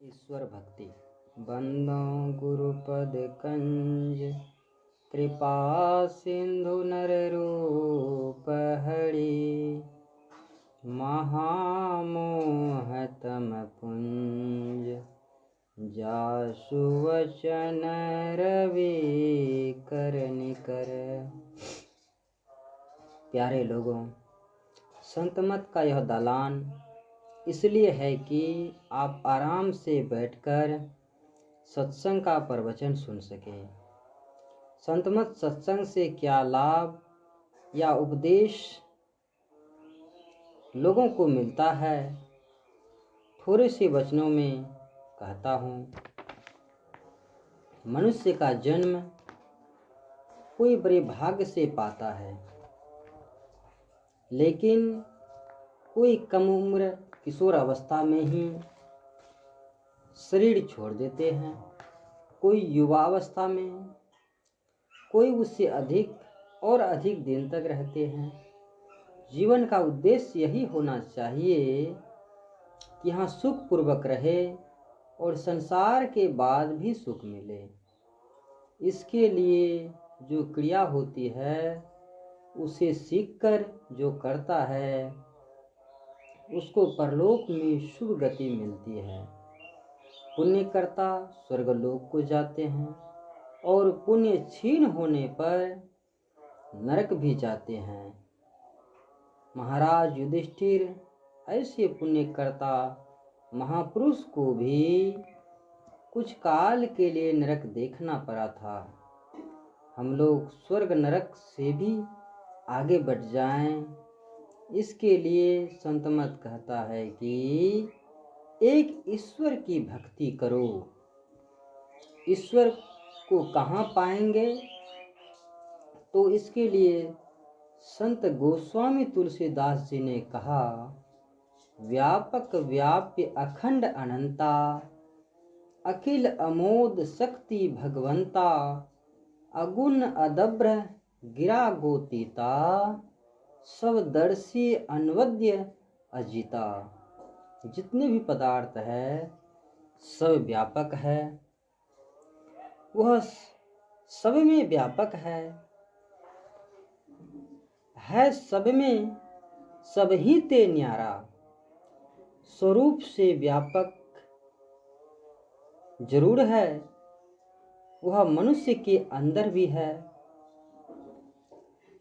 ईश्वर भक्ति बंदो गुरुपद कंज कृपा सिंधु नर रूप हरि महामोह तम पुंज जासु वचन रवि कर निकर। प्यारे लोगों, संत मत का यह दालान इसलिए है कि आप आराम से बैठकर सत्संग का प्रवचन सुन सकें। संतमत सत्संग से क्या लाभ या उपदेश लोगों को मिलता है, थोड़े से वचनों में कहता हूँ। मनुष्य का जन्म कोई बड़े भाग्य से पाता है, लेकिन कोई कम उम्र किशोर अवस्था में ही शरीर छोड़ देते हैं, कोई युवावस्था में, कोई उससे अधिक और अधिक दिन तक रहते हैं। जीवन का उद्देश्य यही होना चाहिए कि यहाँ सुख पूर्वक रहे और संसार के बाद भी सुख मिले। इसके लिए जो क्रिया होती है उसे सीखकर जो करता है उसको परलोक में शुभ गति मिलती है। पुण्यकर्ता स्वर्गलोक को जाते हैं और पुण्य क्षीण होने पर नरक भी जाते हैं। महाराज युधिष्ठिर ऐसे पुण्यकर्ता महापुरुष को भी कुछ काल के लिए नरक देखना पड़ा था। हम लोग स्वर्ग नरक से भी आगे बढ़ जाएं, इसके लिए संत मत कहता है कि एक ईश्वर की भक्ति करो। ईश्वर को कहाँ पाएंगे? तो इसके लिए संत गोस्वामी तुलसीदास जी ने कहा, व्यापक व्याप्य अखंड अनंता अखिल अमोद शक्ति भगवंता अगुण अदब्र गिरा गोतीता सब दर्शी अनवद्य अजिता। जितने भी पदार्थ है सब व्यापक है, वह सब में व्यापक है सब में सब ही ते न्यारा। स्वरूप से व्यापक जरूर है, वह मनुष्य के अंदर भी है।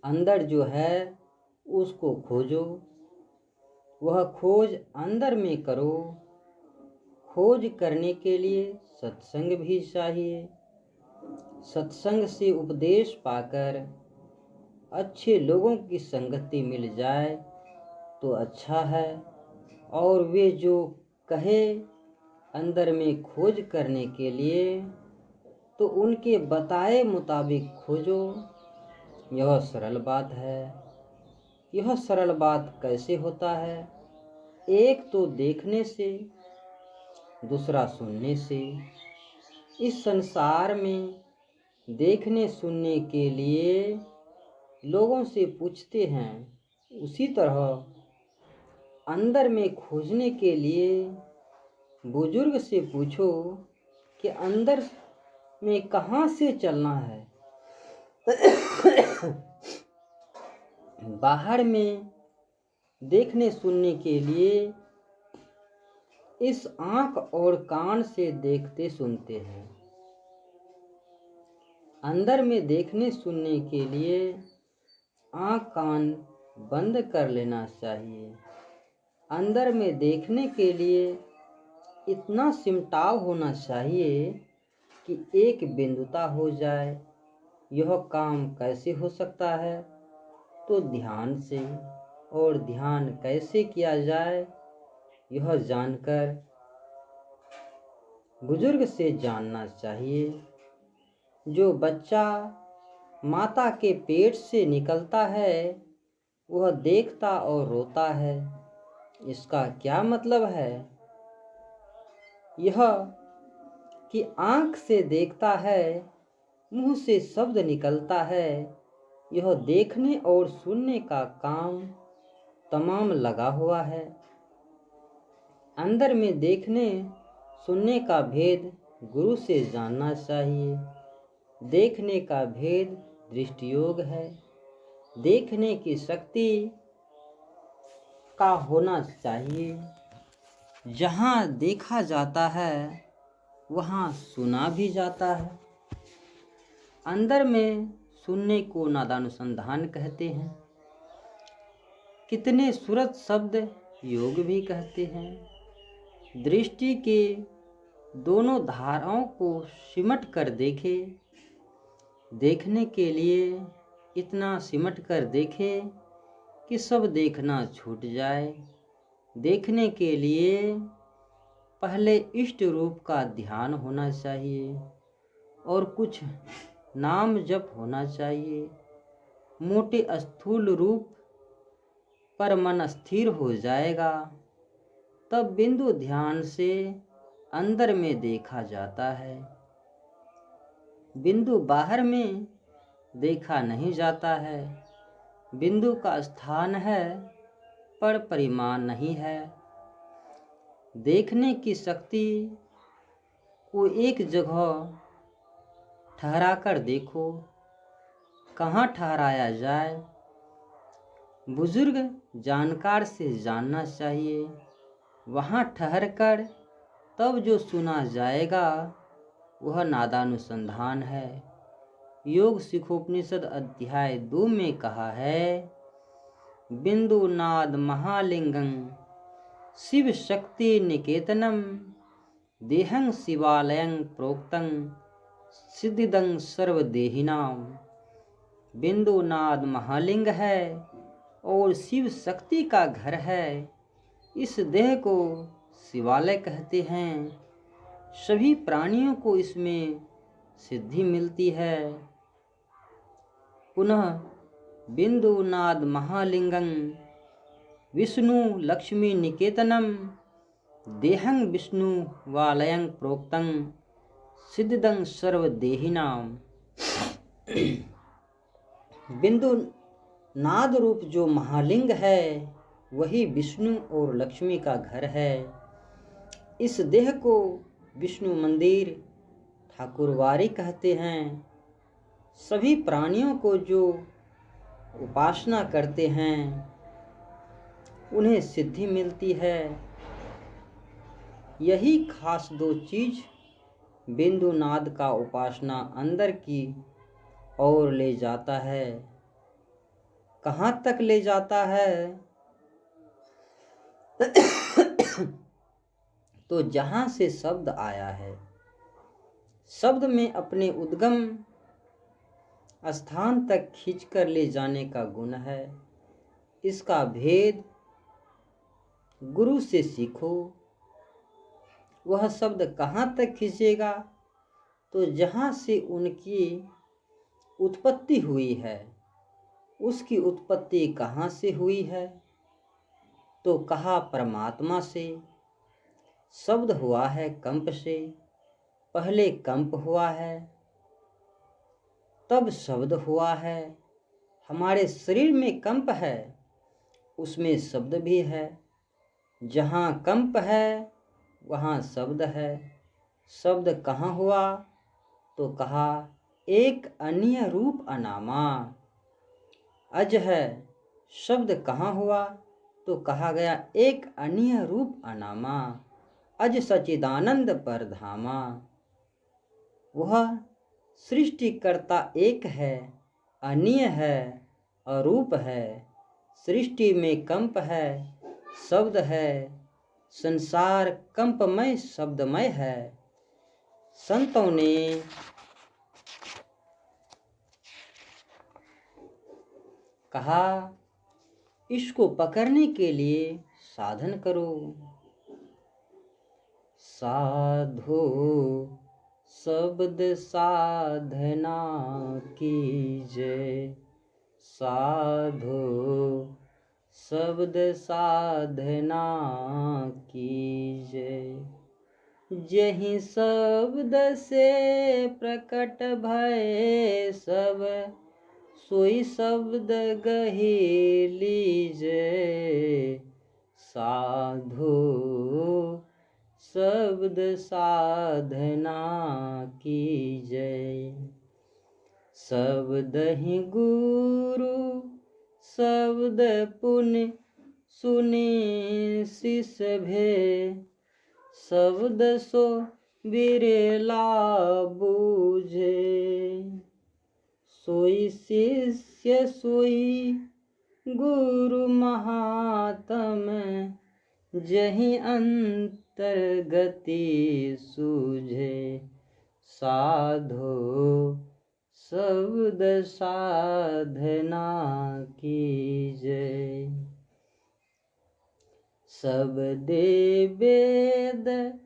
अंदर जो है उसको खोजो, वह खोज अंदर में करो। खोज करने के लिए सत्संग भी चाहिए। सत्संग से उपदेश पाकर अच्छे लोगों की संगति मिल जाए तो अच्छा है, और वे जो कहे अंदर में खोज करने के लिए तो उनके बताए मुताबिक खोजो। यह सरल बात है। यह सरल बात कैसे होता है? एक तो देखने से, दूसरा सुनने से। इस संसार में देखने सुनने के लिए लोगों से पूछते हैं, उसी तरह अंदर में खोजने के लिए बुजुर्ग से पूछो कि अंदर में कहाँ से चलना है। बाहर में देखने सुनने के लिए इस आँख और कान से देखते सुनते हैं। अंदर में देखने सुनने के लिए आँख कान बंद कर लेना चाहिए। अंदर में देखने के लिए इतना सिमटाव होना चाहिए कि एक बिंदुता हो जाए। यह काम कैसे हो सकता है? तो ध्यान से। और ध्यान कैसे किया जाए यह जानकर बुजुर्ग से जानना चाहिए। जो बच्चा माता के पेट से निकलता है वह देखता और रोता है, इसका क्या मतलब है? यह कि आँख से देखता है, मुंह से शब्द निकलता है, यह देखने और सुनने का काम तमाम लगा हुआ है। अंदर में देखने सुनने का भेद गुरु से जानना चाहिए। देखने का भेद दृष्टियोग है। देखने की शक्ति का होना चाहिए। जहाँ देखा जाता है वहाँ सुना भी जाता है। अंदर में सुनने को नादानुसंधान कहते हैं। कितने सूरत शब्द योग भी कहते हैं। दृष्टि के दोनों धाराओं को सिमट कर देखे। देखने के लिए इतना सिमट कर देखे कि सब देखना छूट जाए। देखने के लिए पहले इष्ट रूप का ध्यान होना चाहिए और कुछ नाम जप होना चाहिए। मोटे स्थूल रूप पर मन स्थिर हो जाएगा, तब बिंदु ध्यान से अंदर में देखा जाता है। बिंदु बाहर में देखा नहीं जाता है। बिंदु का स्थान है पर परिमाण नहीं है। देखने की शक्ति को एक जगह ठहरा कर देखो। कहाँ ठहराया जाए? बुजुर्ग जानकार से जानना चाहिए। वहाँ ठहर कर तब जो सुना जाएगा वह नादानुसंधान है। योग सिखोपनिषद अध्याय 2 में कहा है, बिंदु नाद महालिंगं शिव शक्ति निकेतनम देहं शिवालयं प्रोक्तं सिद्धिदं सर्वदेहिनाम। बिंदु नाद महालिंग है और शिव शक्ति का घर है। इस देह को शिवालय कहते हैं। सभी प्राणियों को इसमें सिद्धि मिलती है। पुनः बिंदु नाद महालिंगं विष्णु लक्ष्मी निकेतनम देहं विष्णु वालयं प्रोक्तं सिद्धिदं सर्वदेहिनाम। बिंदु नाद रूप जो महालिंग है वही विष्णु और लक्ष्मी का घर है। इस देह को विष्णु मंदिर ठाकुरवारी कहते हैं। सभी प्राणियों को जो उपासना करते हैं उन्हें सिद्धि मिलती है। यही खास 2 चीज बिंदु नाद का उपासना अंदर की ओर ले जाता है। कहाँ तक ले जाता है? तो जहाँ से शब्द आया है। शब्द में अपने उद्गम स्थान तक खींचकर ले जाने का गुण है। इसका भेद गुरु से सीखो। वह शब्द कहाँ तक खींचेगा? तो जहाँ से उनकी उत्पत्ति हुई है। उसकी उत्पत्ति कहाँ से हुई है? तो कहा परमात्मा से। शब्द हुआ है कंप से। पहले कंप हुआ है तब शब्द हुआ है। हमारे शरीर में कंप है, उसमें शब्द भी है। जहाँ कंप है वहाँ शब्द है। शब्द कहाँ हुआ? तो कहा एक अन्य रूप अनामा। अज है। शब्द कहाँ हुआ? तो कहा गया एक अन्य रूप अनामा। अज सच्चिदानंद परधामा। वह सृष्टिकर्ता एक है, अन्य है, अरूप है। सृष्टि में कंप है, शब्द है। संसार कंपमय शब्दमय है। संतों ने कहा इसको पकड़ने के लिए साधन करो। साधो शब्द साधना कीजय। साधो शब्द साधना कीजय। जहि शब्द से प्रकट भय सब सोई शब्द गहि लीजय। साधो शब्द साधना की जय। शब्द ही गुरु शब्द पुण्य सुने शिष भे। शब्द सो बिरला बूझे। सोई शिष्य सोई गुरु महात्म। जहीं अंतर्गति सूझे। साधो शब्द साधना की जय। शब्दे वेद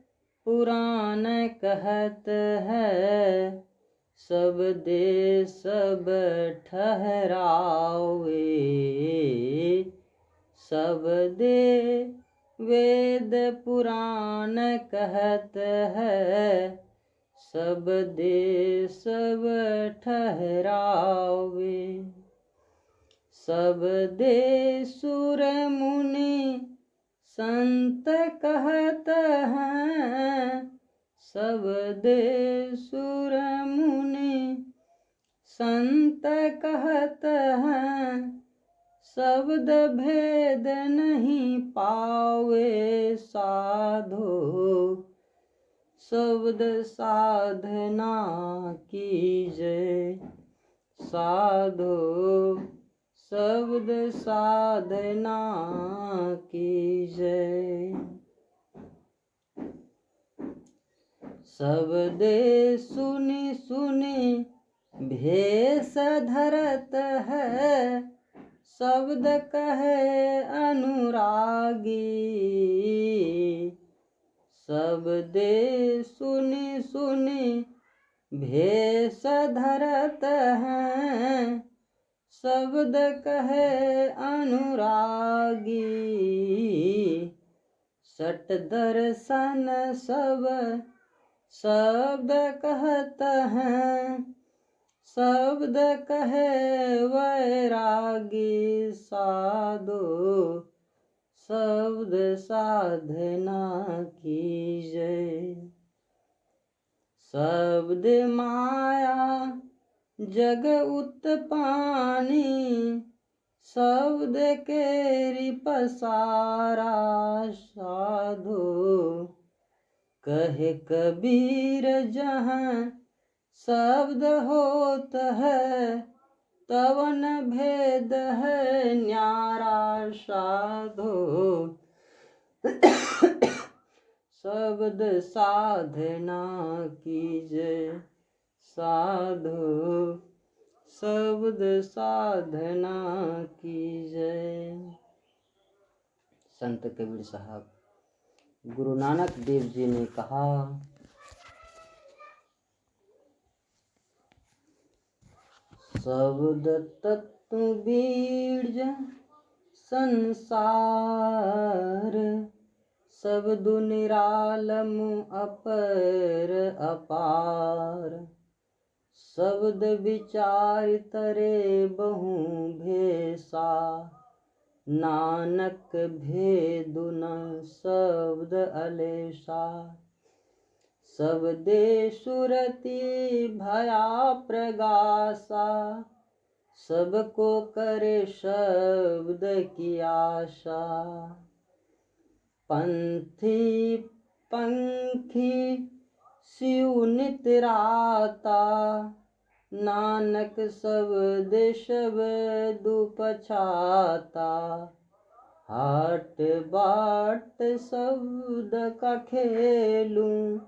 पुराण कहत है। शब्दे सब ठहरावे। शब्दे वेद पुराण कहत है। शब्दे सब ठहरावे। शब्दे सुर मुनि संत कहत हैं। शब्दे सुर मुनि संत कहत हैं। शब्द भेद नहीं पावे साधो। शब्द साधना की जय। साधो शब्द साधना की जय। शब्दे सुनि सुनि भेष धरत है। शब्द कहे अनुरागी। शब्दे सुनि सुनि भेष धरत है। शब्द कहे अनुरागी। सट दर्शन सब शब्द कहत हैं। शब्द कहे वैरागी। साधो शब्द साधना की जय। शब्द माया जग उत्पानी। शब्द केरि पसारा। साधो कहे कबीर जहाँ शब्द होत है। तवन भेद है न्यारा। साधो शब्द साधना की जय। साधो शब्द साधना की जय। संत कबीर साहब गुरु नानक देव जी ने कहा, शब्द तत्व बीज संसार। शब्द निरालम अपर अपार। शब्द विचार तरे बहु भेसा। नानक भेदु न शब्द अलेसा। शब्दे सुरति भया प्रगासा। सबको करे शब्द की आशा। पंथी पंखी सिउ नित राता। नानक शब्द शब्द पछाता। हाट बाट शब्द का खेलूं।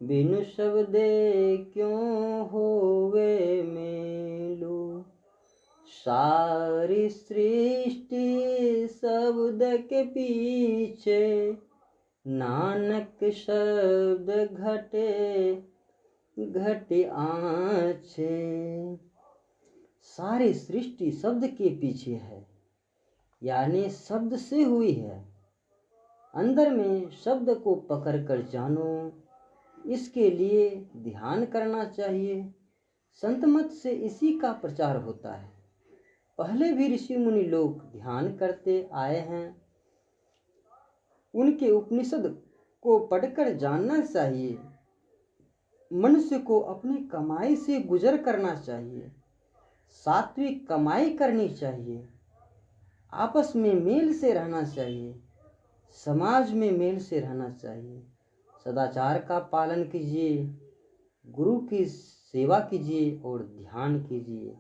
बिनु शब्दे क्यों होवे मेलू। सारी सृष्टि शब्द के पीछे। नानक शब्द घटे घटे आँचे। सारी सृष्टि शब्द के पीछे है, यानी शब्द से हुई है। अंदर में शब्द को पकड़कर जानो, इसके लिए ध्यान करना चाहिए। संत मत से इसी का प्रचार होता है। पहले भी ऋषि मुनि लोग ध्यान करते आए हैं। उनके उपनिषद को पढ़कर जानना चाहिए। मनुष्य को अपनी कमाई से गुजर करना चाहिए। सात्विक कमाई करनी चाहिए। आपस में मेल से रहना चाहिए। समाज में मेल से रहना चाहिए। सदाचार का पालन कीजिए। गुरु की सेवा कीजिए और ध्यान कीजिए।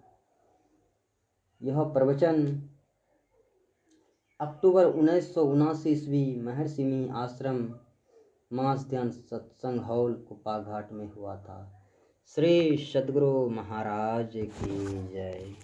यह प्रवचन अक्टूबर 1979 ईस्वी महर्षि मिंह आश्रम मास ध्यान सत्संग हॉल कुप्पा घाट में हुआ था। श्री सद्गुरु महाराज की जय।